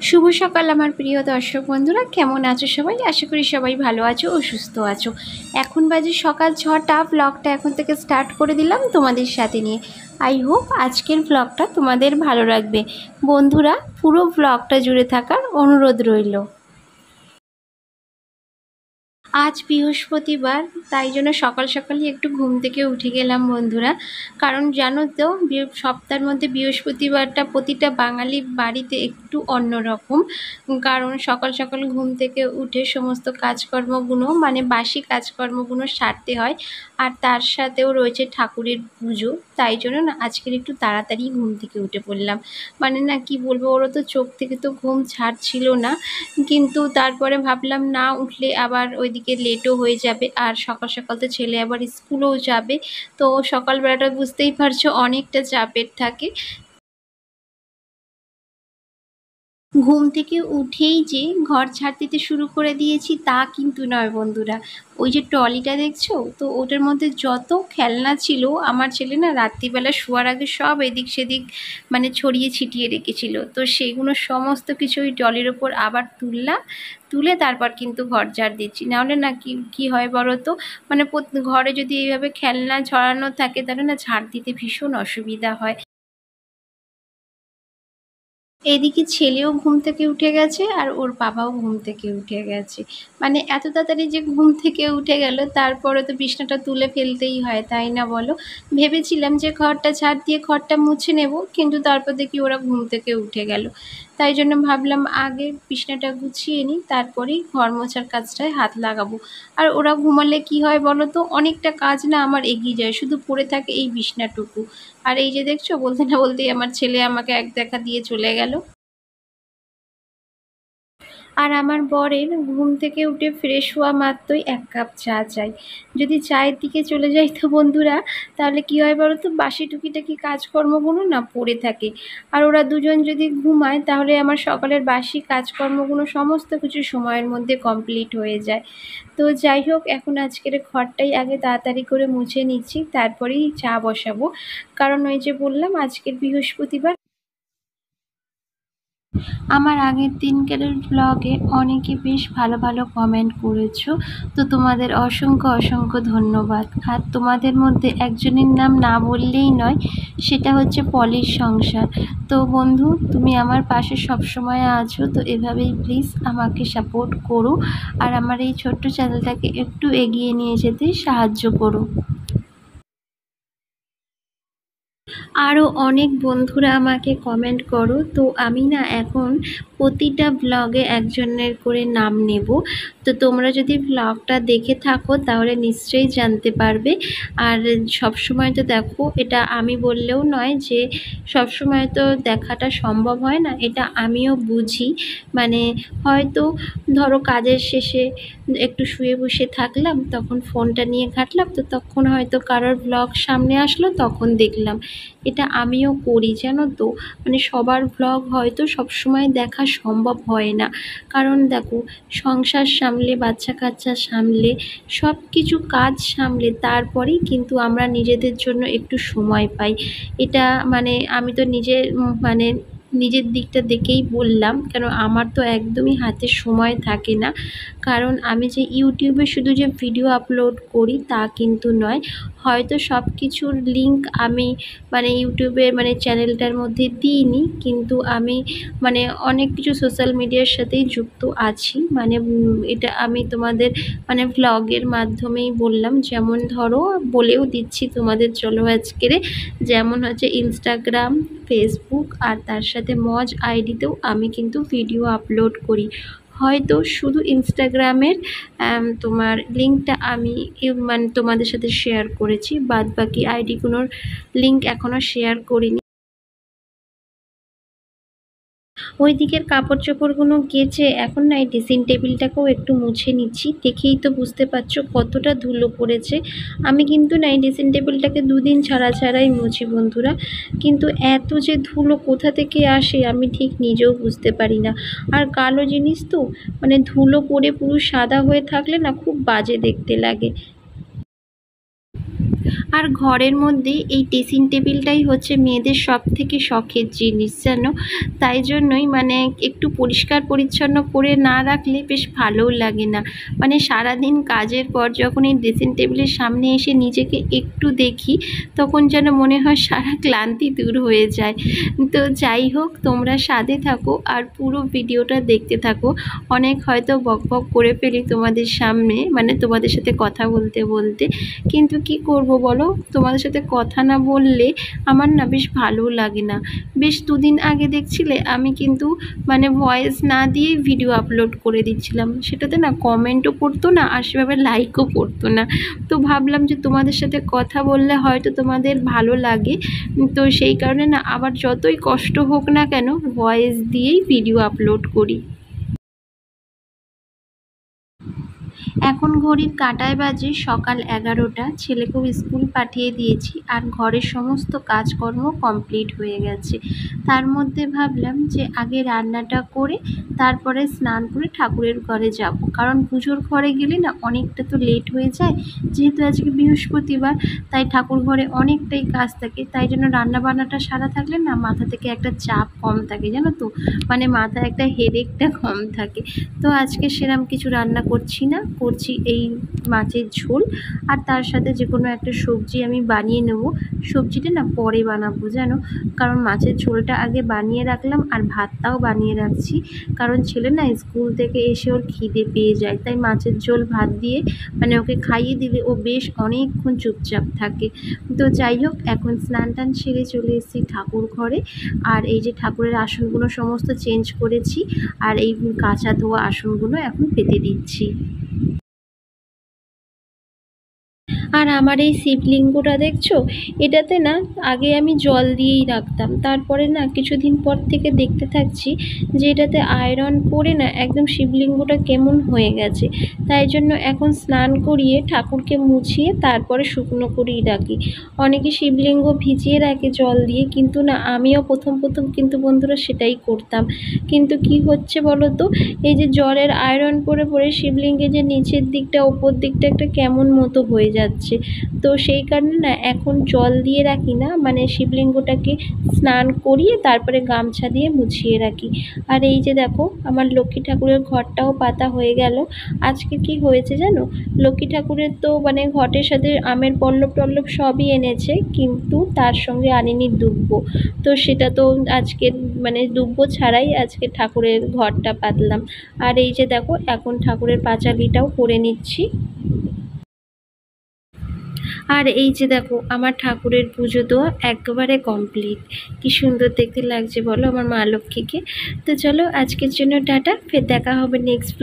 শুভ সকাল আমার প্রিয় দর্শক বন্ধুরা, কেমন আছো সবাই? আশা করি সবাই ভালো আছো ও সুস্থ আছো। এখন বাজে সকাল 6টা। ব্লগটা এখন থেকে স্টার্ট করে দিলাম তোমাদের সাথে নিয়ে। আই হোপ আজকের ব্লগটা তোমাদের ভালো লাগবে। বন্ধুরা, পুরো ব্লগটা জুড়ে থাকার অনুরোধ রইল। আজ বৃহস্পতিবার, তাই জন্য সকাল সকালই একটু ঘুম থেকে উঠে গেলাম বন্ধুরা। কারণ জানো তো, সপ্তাহের মধ্যে বৃহস্পতিবারটা প্রতিটা বাঙালি বাড়িতে একটু অন্যরকম। কারণ সকাল সকাল ঘুম থেকে উঠে সমস্ত কাজকর্মগুলো মানে বাসি কাজকর্মগুলো সারতে হয়। আর তার সাথেও রয়েছে ঠাকুরের পুজো। তাই জন্য না আজকের একটু তাড়াতাড়ি ঘুম থেকে উঠে পড়লাম। মানে না কি বলবো, ওরা তো চোখ থেকে তো ঘুম ছাড়ছিল না। কিন্তু তারপরে ভাবলাম না উঠলে আবার ওইদিকে লেটও হয়ে যাবে, আর সকাল সকাল তো ছেলে আবার স্কুলেও যাবে। তো সকালবেলাটা বুঝতেই পারছো অনেকটা চাপের থাকে। ঘুম থেকে উঠেই যে ঘর ঝাড় দিতে শুরু করে দিয়েছি তা কিন্তু নয় বন্ধুরা। ওই যে ট্রলিটা দেখছো তো, ওটার মধ্যে যত খেলনা ছিল আমার ছেলে না রাত্রিবেলা শোয়ার আগে সব এদিক সেদিক মানে ছড়িয়ে ছিটিয়ে রেখেছিল। তো সেগুলো সমস্ত কিছু ওই ট্রলির ওপর আবার তুললাম। তুলে তারপর কিন্তু ঘর ঝাড় দিচ্ছি। নাহলে না কি কি হয় বলো তো, মানে ঘরে যদি এইভাবে খেলনা ছড়ানো থাকে তাহলে না ঝাড় দিতে ভীষণ অসুবিধা হয়। এদিকে ছেলেও ঘুম থেকে উঠে গেছে আর ওর বাবাও ঘুম থেকে উঠে গেছে। মানে এত তাড়াতাড়ি যে ঘুম থেকে উঠে গেল, তারপরে তো বিছনাটা তুলে ফেলতেই হয়, তাই না বলো? ভেবেছিলাম যে ঘরটা ঝাড় দিয়ে ঘরটা মুছে নেব, কিন্তু তারপর দেখি ওরা ঘুম থেকে উঠে গেল। তাই জন্য ভাবলাম আগে বিছনাটা গুছিয়ে নিই, তারপরেই ঘর মোছার কাজটায় হাত লাগাবো। আর ওরা ঘুমালে কি হয় বলো তো, অনেকটা কাজ না আমার এগিয়ে যায়, শুধু পড়ে থাকে এই বিছনাটুকু। আর এই যে দেখছো, বলতে না বলতেই আমার ছেলে আমাকে এক দেখা দিয়ে চলে গেল। আর আমার বরের ঘুম থেকে উঠে ফ্রেশ হওয়া মাত্রই 1 কাপ চা চাই। যদি চায়ের দিকে চলে যাই তো বন্ধুরা, তাহলে কী হয় বলো তো, বাসি টুকিটাকি কাজকর্মগুলো না পড়ে থাকে। আর ওরা দুজন যদি ঘুমায় তাহলে আমার সকালের বাসি কাজকর্মগুলো সমস্ত কিছু সময়ের মধ্যে কমপ্লিট হয়ে যায়। তো যাই হোক, এখন আজকের ঘরটাই আগে তাড়াতাড়ি করে মুছে নিচ্ছি, তারপরেই চা বসাবো। কারণ ওই যে বললাম আজকের বৃহস্পতিবার। আমার আগের দিনকার ব্লগে অনেকে বেশ ভালো ভালো কমেন্ট করেছো, তো তোমাদের অসংখ্য অসংখ্য ধন্যবাদ। আর তোমাদের মধ্যে একজনের নাম না বললেই নয়, সেটা হচ্ছে পলির সংসার। তো বন্ধু, তুমি আমার পাশে সবসময় আছো, তো এভাবেই প্লিজ আমাকে সাপোর্ট করো আর আমার এই ছোট্ট চ্যানেলটাকে একটু এগিয়ে নিয়ে যেতে সাহায্য করো। আরও অনেক বন্ধুরা আমাকে কমেন্ট করো, তো আমি না এখন প্রতিটা ব্লগে একজনের করে নাম নেব। তো তোমরা যদি ব্লগটা দেখে থাকো তাহলে নিশ্চয়ই জানতে পারবে। আর সবসময় তো দেখো, এটা আমি বললেও নয় যে সবসময় তো দেখাটা সম্ভব হয় না, এটা আমিও বুঝি। মানে হয়তো ধরো কাজের শেষে একটু শুয়ে বসে থাকলাম, তখন ফোনটা নিয়ে ঘাঁটলাম, তো তখন হয়তো কারোর ব্লগ সামনে আসলো, তখন দেখলাম। এটা আমিও করি জানো তো। মানে সবার ব্লগ হয়তো সবসময় দেখা সম্ভব হয় না। কারণ দেখো, সংসার সামলে, বাচ্চা কাচ্চা সামলে, সব কিছু কাজ সামলে তারপরেই কিন্তু আমরা নিজেদের জন্য একটু সময় পাই। এটা মানে আমি তো নিজের মানে নিজের দিকটা দেখেই বললাম, কেন আমার তো একদমই হাতে সময় থাকে না। কারণ আমি যে ইউটিউবে শুধু যে ভিডিও আপলোড করি তা কিন্তু নয়। হয়তো সব কিছুর লিঙ্ক আমি মানে ইউটিউবের মানে চ্যানেলটার মধ্যে দিইনি, কিন্তু আমি মানে অনেক কিছু সোশ্যাল মিডিয়ার সাথেই যুক্ত আছি। মানে এটা আমি তোমাদের মানে ভ্লগের মাধ্যমেই বললাম। যেমন ধরো, বলেও দিচ্ছি তোমাদের, চলো আজকের, যেমন হচ্ছে ইনস্টাগ্রাম, ফেসবুক আর তার সাথে মজ আইডিতেও আমি কিন্তু ভিডিও আপলোড করি। হয়তো শুধু ইনস্টাগ্রামের তোমার লিঙ্কটা আমি মানে তোমাদের সাথে শেয়ার করেছি, বাদ বাকি আইডিগুলোর লিঙ্ক এখনও শেয়ার করিনি। ওই দিকের কাপড় চোপড়গুলো কেচে এখন না এই ড্রেসিং টেবিলটাকেও একটু মুছে নিচ্ছি। দেখেই তো বুঝতে পারছো কতটা ধুলো পড়েছে। আমি কিন্তু না এই ড্রেসিং টেবিলটাকে 2 দিন ছাড়া ছাড়াই মুছি বন্ধুরা, কিন্তু এত যে ধুলো কোথা থেকে আসে আমি ঠিক নিজেও বুঝতে পারি না। আর কালো জিনিস তো, মানে ধুলো পড়ে পুরো সাদা হয়ে থাকলে না খুব বাজে দেখতে লাগে। আর ঘরের মধ্যে এই ড্রেসিং টেবিলটাই হচ্ছে মেয়েদের সব থেকে শখের জিনিস জানো। তাই জন্যই মানে একটু পরিষ্কার পরিচ্ছন্ন করে না রাখলে বেশ ভালোও লাগে না। মানে সারাদিন কাজের পর যখন এই ড্রেসিং টেবিলের সামনে এসে নিজেকে একটু দেখি, তখন যেন মনে হয় সারা ক্লান্তি দূর হয়ে যায়। তো যাই হোক, তোমরা সাথে থাকো আর পুরো ভিডিওটা দেখতে থাকো। অনেক হয়তো বক বক করে ফেলি তোমাদের সামনে, মানে তোমাদের সাথে কথা বলতে বলতে, কিন্তু কি করব বলো, তোমাদের সাথে কথা না বললে আমার না বেশ ভালো লাগে না। বেশ দুদিন আগে দেখছিলে আমি কিন্তু মানে ভয়েস না দিয়েই ভিডিও আপলোড করে দিচ্ছিলাম, সেটাতে না কমেন্টও পড়তো না আর সেভাবে লাইকও পড়তো না। তো ভাবলাম যে তোমাদের সাথে কথা বললে হয়তো তোমাদের ভালো লাগে, তো সেই কারণে না আবার যতই কষ্ট হোক না কেন ভয়েস দিয়েই ভিডিও আপলোড করি। এখন ঘড়ির কাঁটায় বাজে সকাল 11টা। ছেলেকেও স্কুল পাঠিয়ে দিয়েছি আর ঘরের সমস্ত কাজকর্ম কমপ্লিট হয়ে গেছে। তার মধ্যে ভাবলাম যে আগে রান্নাটা করে তারপরে স্নান করে ঠাকুরের ঘরে যাব, কারণ পুজোর ঘরে গেলে না অনেকটা তো লেট হয়ে যায়, যেহেতু আজকে বৃহস্পতিবার, তাই ঠাকুর ঘরে অনেকটাই কাজ থাকে। তাই জন্য রান্না বান্নাটা সারা থাকলে না মাথা থেকে একটা চাপ কম থাকে, জানো তো, মানে মাথায় একটা হেডেকটা কম থাকে। তো আজকে সেরকম কিছু রান্না করছি না, করছি এই মাছের ঝোল আর তার সাথে যে কোনো একটা সবজি আমি বানিয়ে নেব। সবজিটা না পরে বানাবো জানো, কারণ মাছের ঝোলটা আগে বানিয়ে রাখলাম আর ভাতটাও বানিয়ে রাখছি, কারণ ছেলে না স্কুল থেকে এসে ওর খিদে পেয়ে যায়, তাই মাছের ঝোল ভাত দিয়ে মানে ওকে খাইয়ে দিলে ও বেশ অনেকক্ষণ চুপচাপ থাকে। তো যাই হোক, এখন স্নান টান সেরে চলে এসেছি ঠাকুর ঘরে। আর এই যে ঠাকুরের আসনগুলো সমস্ত চেঞ্জ করেছি আর এই কাঁচা ধোয়া আসনগুলো এখন পেতে দিচ্ছি। আর আমার এই শিবলিঙ্গটা দেখছো, এটাতে না আগে আমি জল দিয়েই রাখতাম, তারপরে না কিছুদিন পর থেকে দেখতে থাকছি যে এটাতে আয়রন করে না একদম শিবলিঙ্গটা কেমন হয়ে গেছে। তাই জন্য এখন স্নান করিয়ে ঠাকুরকে মুছিয়ে তারপরে শুকনো করেই রাখি। অনেকে শিবলিঙ্গ ভিজিয়ে রাখে জল দিয়ে, কিন্তু না আমিও প্রথম প্রথম কিন্তু বন্ধুরা সেটাই করতাম। কিন্তু কি হচ্ছে বলো তো, এই যে জলের আয়রন পরে পরে শিবলিঙ্গের যে নিচের দিকটা ওপর দিকটা একটা কেমন মতো হয়ে যাচ্ছে। তো সেই কারণে না এখন জল দিয়ে রাখি না, মানে শিবলিঙ্গটাকে স্নান করিয়ে তারপরে গামছা দিয়ে মুছিয়ে রাখি। আর এই যে দেখো, আমার লক্ষ্মী ঠাকুরের ঘরটাও পাতা হয়ে গেল। আজকে কি হয়েছে জানো, লক্ষ্মী ঠাকুরের তো মানে ঘটের সাথে আমের পল্লব টল্লব সবই এনেছে, কিন্তু তার সঙ্গে আনেনি দুব্বো। তো সেটা তো আজকে মানে দুব্বো ছাড়াই আজকে ঠাকুরের ঘরটা পাতলাম। আর এই যে দেখো, এখন ঠাকুরের পাঁচালিটাও করে নিচ্ছি। আর এই যে দেখো, আমার ঠাকুরের পুজো তো একেবারে কমপ্লিট। কি সুন্দর দেখতে লাগছে বলো আমার মা লক্ষ্মীকে। তো চলো আজকের জন্য টাটা, ফের দেখা হবে নেক্সট